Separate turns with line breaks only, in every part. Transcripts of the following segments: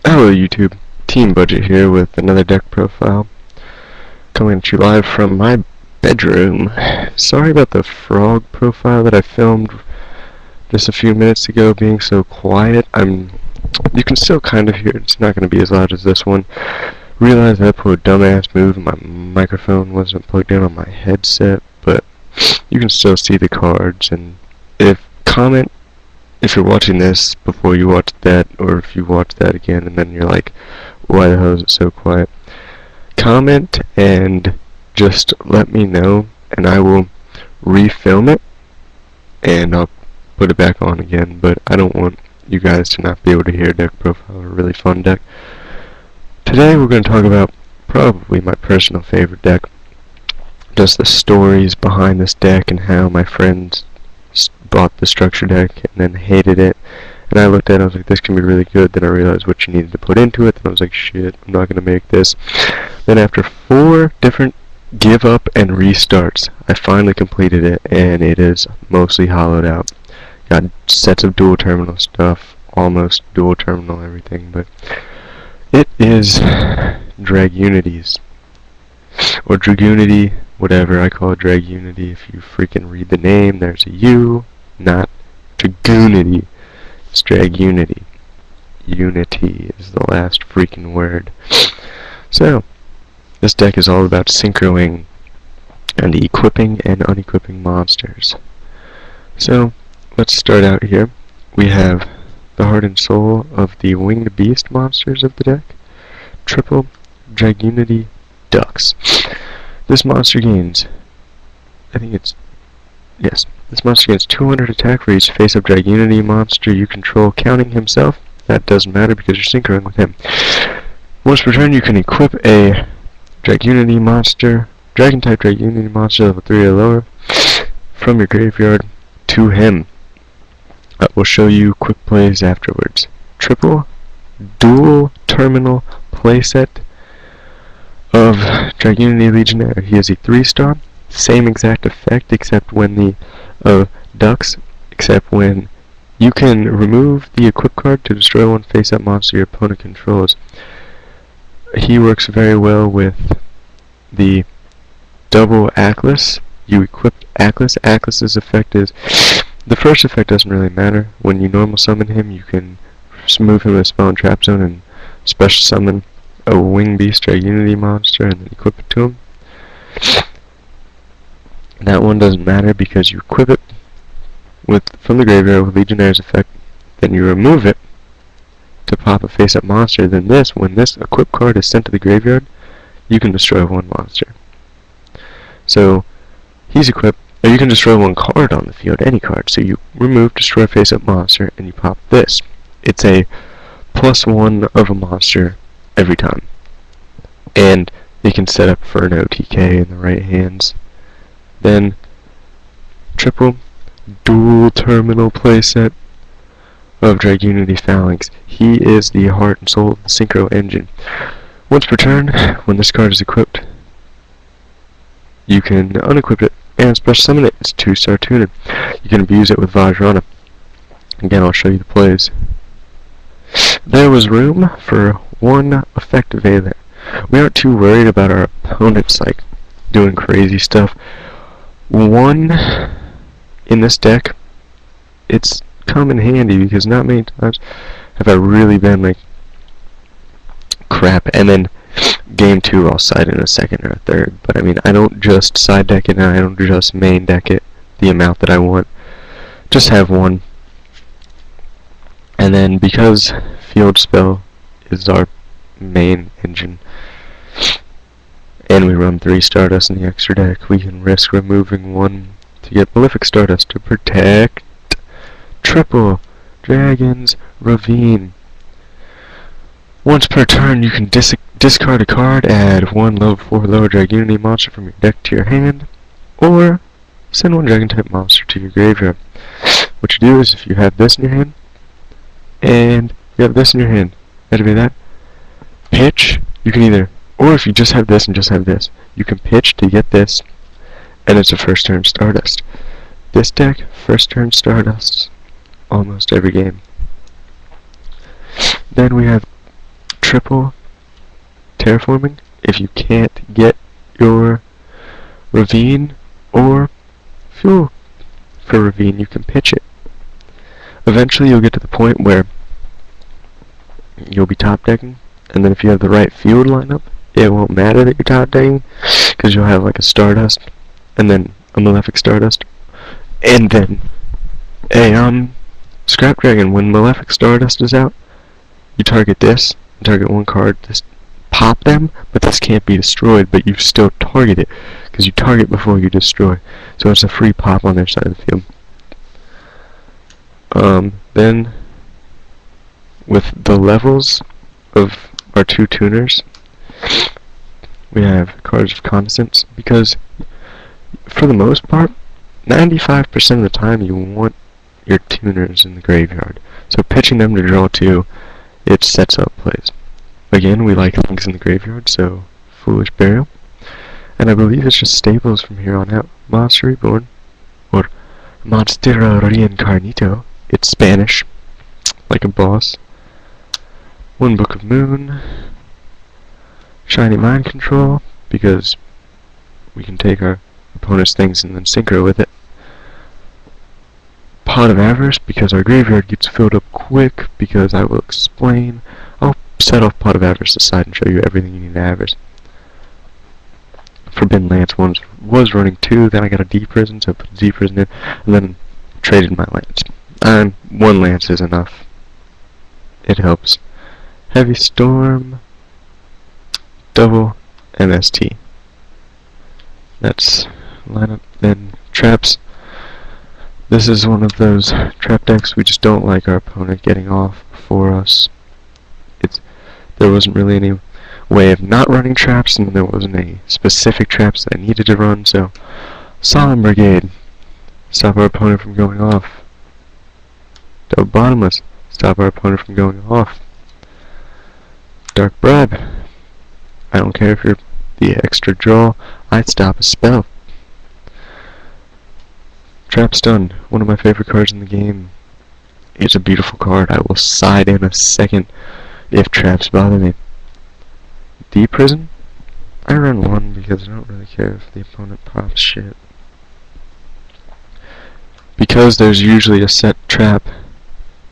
Hello YouTube, Team Budget here with another deck profile, coming at you live from my bedroom. Sorry about the frog profile that I filmed just a few minutes ago being so quiet. You can still kind of hear it, it's not going to be as loud as this one. Realized I pulled a dumbass move and my microphone wasn't plugged in on my headset, but you can still see the cards. And comment if you're watching this before you watch that, or if you watch that again and then you're like, why the hell is it so quiet? Comment and just let me know, and I will refilm it and I'll put it back on again. But I don't want you guys to not be able to hear deck profile, a really fun deck. Today we're going to talk about probably my personal favorite deck, just the stories behind this deck and how my friends bought the structure deck and then hated it, and I looked at it, I was like, this can be really good. Then I realized what you needed to put into it, then I was like, shit, I'm not going to make this. Then after 4 different give up and restarts, I finally completed it, and it is mostly hollowed out. Got sets of dual terminal stuff, almost dual terminal everything, but it is Dragunity's, or Dragunity, whatever. I call it Dragunity. If you freaking read the name, there's a U, not Dragunity. It's Dragunity. Unity is the last freaking word. So, this deck is all about synchroing and equipping and unequipping monsters. So, let's start out here. We have the heart and soul of the winged beast monsters of the deck. Triple Dragunity Ducks. This monster gains, this monster gains 200 attack for each face-up Dragunity monster you control, counting himself. That doesn't matter because you're synchroing with him. Once per turn, you can equip a Dragunity monster, Dragon-type Dragunity monster level 3 or lower, from your graveyard to him. We'll show you quick plays afterwards. Triple dual terminal playset of Dragunity Legionnaire. He is a 3-star, same exact effect except when the ducks, except when you can remove the equip card to destroy one face-up monster your opponent controls. He works very well with the double Atlas. You equip Atlas. Atlas's effect is, the first effect doesn't really matter. When you normal summon him, you can move him in a spell and trap zone and special summon a winged beast Dragunity monster and then equip it to him. That one doesn't matter because you equip it from the graveyard with Legionnaire's effect, then you remove it to pop a face-up monster. Then when this equip card is sent to the graveyard, you can destroy one monster. So he's equipped, or you can destroy one card on the field, any card. So you remove, destroy face-up monster, and you pop this. It's a +1 of a monster every time, and you can set up for an OTK in the right hands. Then triple dual terminal playset of Dragunity Phalanx. He is the heart and soul of the synchro engine. Once per turn, when this card is equipped, you can unequip it and special summon it. It's 2-star tuner. You can abuse it with Vajrana. Again, I'll show you the plays. There was room for one effect available. We aren't too worried about our opponents like doing crazy stuff. One in this deck, it's come in handy because not many times have I really been like crap, and then game 2 I'll side in a second or a third. But I mean, I don't just side deck it and I don't just main deck it the amount that I want. Just have one. And then because Field Spell is our main engine, and we run 3 Stardust in the extra deck, we can risk removing 1 to get Malefic Stardust to protect Triple Dragon's Ravine. Once per turn, you can discard a card, add 1 level 4 lower Dragunity monster from your deck to your hand, or send 1 Dragon-type monster to your graveyard. What you do is, if you have this in your hand, and you have this in your hand, that'd be that. Pitch, you can either, or if you just have this and just have this, you can pitch to get this, and it's a first turn Stardust. This deck, first turn Stardust, almost every game. Then we have triple terraforming, if you can't get your ravine or fuel for ravine, you can pitch it. Eventually you'll get to the point where you'll be top decking, and then if you have the right field lineup, it won't matter that you're top decking, because you'll have like a Stardust, and then a Malefic Stardust, and then a Scrap Dragon. When Malefic Stardust is out, you target this, target one card, just pop them, but this can't be destroyed, but you still target it, because you target before you destroy, so it's a free pop on their side of the field. Then, with the levels of our two tuners, we have cards of Condescence, because for the most part, 95% of the time you want your tuners in the graveyard. So pitching them to draw two, it sets up plays. Again, we like things in the graveyard, so Foolish Burial. And I believe it's just staples from here on out. Monster Reborn, or Monstero Reincarnito. It's Spanish, like a boss. One Book of Moon. Shiny Mind Control, because we can take our opponent's things and then synchro with it. Pot of Avarice, because our graveyard gets filled up quick, because I will explain. I'll set off Pot of Avarice aside and show you everything you need to Avarice. Forbidden Lance was running 2, then I got a D Prison, so I put a D Prison in, and then traded my Lance. One Lance is enough. It helps. Heavy Storm, double MST. That's lineup. Then Traps. This is one of those trap decks we just don't like our opponent getting off before us. There wasn't really any way of not running traps, and there wasn't any specific traps that I needed to run, so Solemn Brigade. Stop our opponent from going off. Double Bottomless. Stop our opponent from going off. Dark Bribe. I don't care if you're the extra draw, I'd stop a spell. Trap Stun, one of my favorite cards in the game. It's a beautiful card. I will side in a second if traps bother me. D Prison? I run 1 because I don't really care if the opponent pops shit. Because there's usually a set trap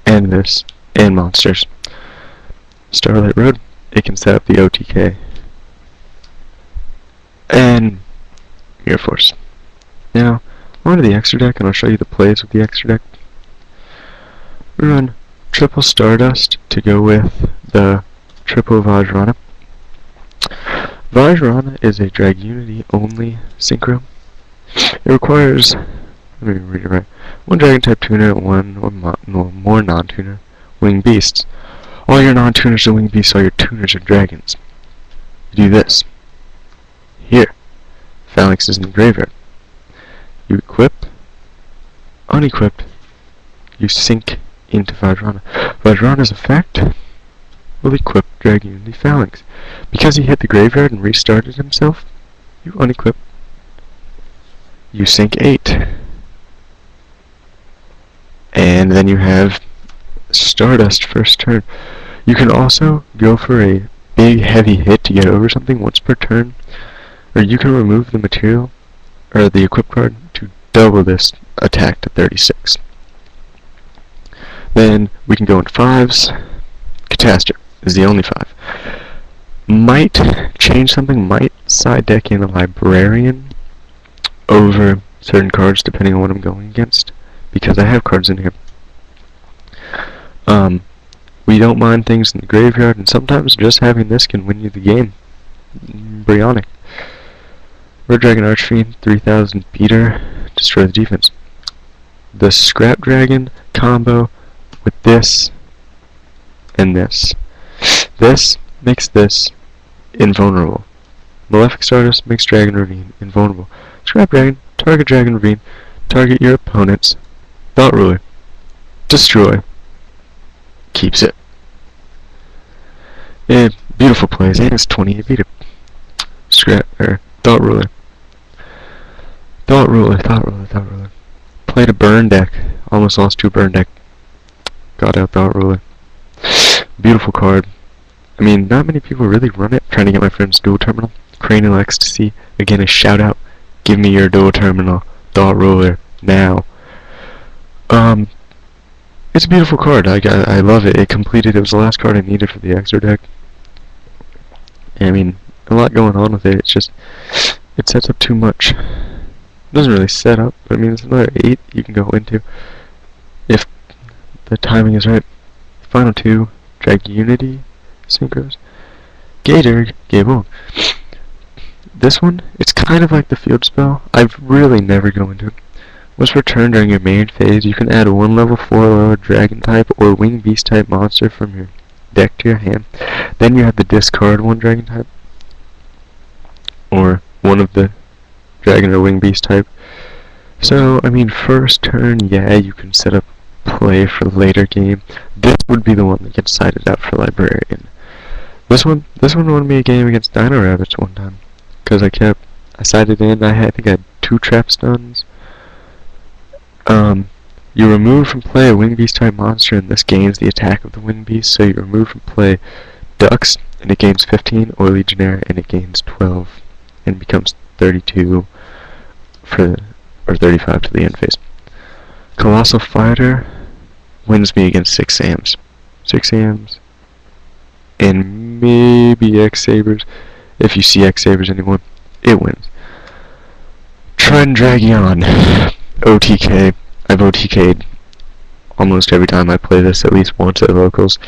and this, and monsters. Starlight Road, it can set up the OTK. And Air Force. Now, on to the extra deck, and I'll show you the plays with the extra deck. We run triple Stardust to go with the triple Vajrana. Vajrana is a Dragunity only synchro. It requires, let me read it right, 1 Dragon type tuner, 1 or more non-tuner winged beasts. All your non-tuners are winged beasts, all your tuners are dragons. You do this. Here, Phalanx is in the graveyard. You equip, unequipped, you sink into Vajrana. Vajrana's effect will equip Dragunity Phalanx. Because he hit the graveyard and restarted himself, you unequip, you sink 8. And then you have Stardust first turn. You can also go for a big heavy hit to get over something once per turn, or you can remove the material or the equip card to double this attack to 36. Then we can go in 5s. Catastrophe is the only 5. Might change something, might side deck in a Librarian over certain cards depending on what I'm going against, because I have cards in here. We don't mind things in the graveyard, and sometimes just having this can win you the game. Brionic. Red Dragon Archfiend, 3000 beater, destroy the defense. The Scrap Dragon combo with this and this. This makes this invulnerable. Malefic Stardust makes Dragon Ravine invulnerable. Scrap Dragon, target Dragon Ravine, target your opponent's Thought Ruler. Destroy. Keeps it. Yeah, beautiful plays, and it's 28 beater. Scrap, Thought Ruler. Thought Ruler, Thought Ruler, Thought Ruler. Played a burn deck. Almost lost to a burn deck. Got out Thought Ruler. Beautiful card. I mean, not many people really run it. I'm trying to get my friend's dual terminal. Crane and Ecstasy. Again, a shout out. Give me your dual terminal. Thought roller. Now. It's a beautiful card. I love it. It was the last card I needed for the extra deck. I mean, a lot going on with it. It's just, it sets up too much. It doesn't really set up, but I mean, it's another 8 you can go into if the timing is right. Final 2, Dragunity, Synchros, Gator, Gable. This one, it's kind of like the field spell. I've really never go into it. Once returned during your main phase, you can add one level 4 lower dragon type or wing beast type monster from your deck to your hand. Then you have to discard one dragon type or one of the dragon or wing beast type. So, I mean, first turn, yeah, you can set up play for later game. This would be the one that gets sided out for Librarian. This one won me a game against Dino Rabbits one time, because I sided in. I think I had 2 trap stuns. You remove from play a wing beast type monster, and this gains the attack of the wing beast. So you remove from play Ducks, and it gains 15, or Legionnaire, and it gains 12, and becomes 32 or 35 to the end phase. Colossal Fighter wins me against 6 Sams. 6 Sams, and maybe X-Sabers. If you see X-Sabers anymore, it wins. Trident Dragon, OTK. I've OTK'd almost every time I play this, at least once at locals.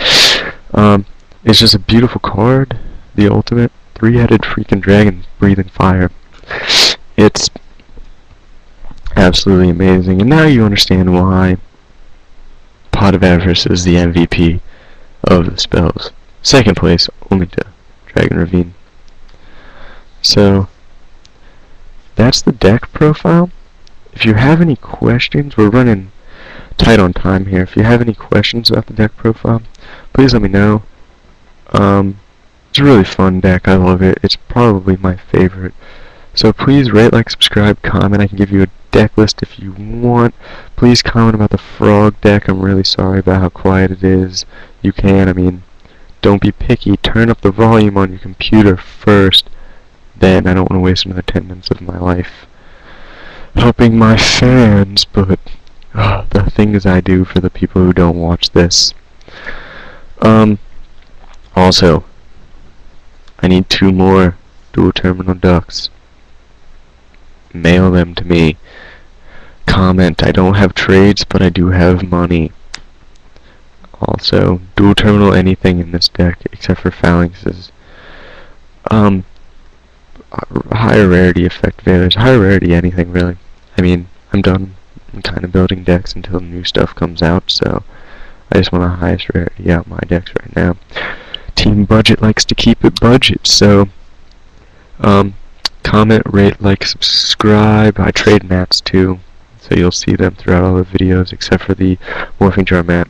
It's just a beautiful card. The ultimate 3-headed freaking dragon breathing fire. It's absolutely amazing, and now you understand why Pot of Avarice is the MVP of the spells. Second place, only to Dragon Ravine. So, that's the deck profile. If you have any questions, we're running tight on time here. If you have any questions about the deck profile, please let me know. It's a really fun deck. I love it. It's probably my favorite. So please rate, like, subscribe, comment. I can give you a deck list if you want. Please comment about the frog deck. I'm really sorry about how quiet it is. You can, I mean, don't be picky. Turn up the volume on your computer first. Then I don't want to waste another 10 minutes of my life helping my fans, but the things I do for the people who don't watch this. Also, I need 2 more dual terminal ducks. Mail them to me. Comment, I don't have trades, but I do have money. Also, dual terminal anything in this deck except for phalanxes. Higher rarity effect veilers, higher rarity anything really. I mean, I'm done. I'm kind of building decks until new stuff comes out, so I just want the highest rarity out my decks right now. Team Budget likes to keep it budget, so comment, rate, like, subscribe. I trade mats too, so you'll see them throughout all the videos except for the Morphing Jar mat.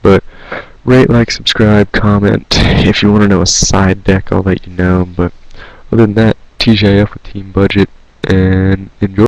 But rate, like, subscribe, comment. If you want to know a side deck, I'll let you know. But other than that, TGIF with Team Budget, and enjoy.